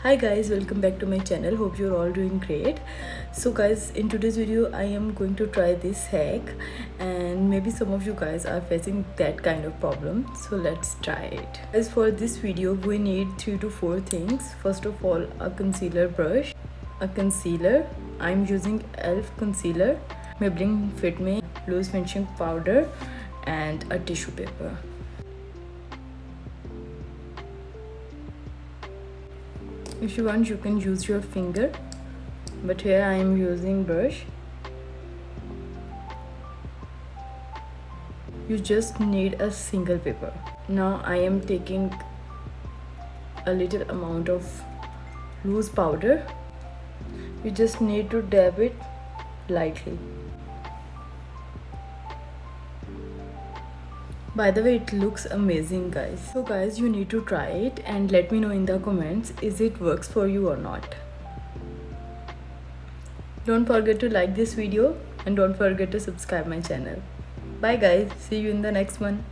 Hi guys, welcome back to my channel. Hope you're all doing great. So guys, in today's video I am going to try this hack, and maybe some of you guys are facing that kind of problem, so let's try it. As for this video we need 3 to 4 things. First of all, a concealer brush, a concealer. I'm using elf concealer, Maybelline Fit Me loose finishing powder, and a tissue paper. If you want, you can use your finger, but here I am using brush. You just need a single paper. Now I am taking a little amount of loose powder. You just need to dab it lightly. By the way, it looks amazing guys. So guys, you need to try it and let me know in the comments is it works for you or not. Don't forget to like this video and don't forget to subscribe my channel. Bye guys, see you in the next one.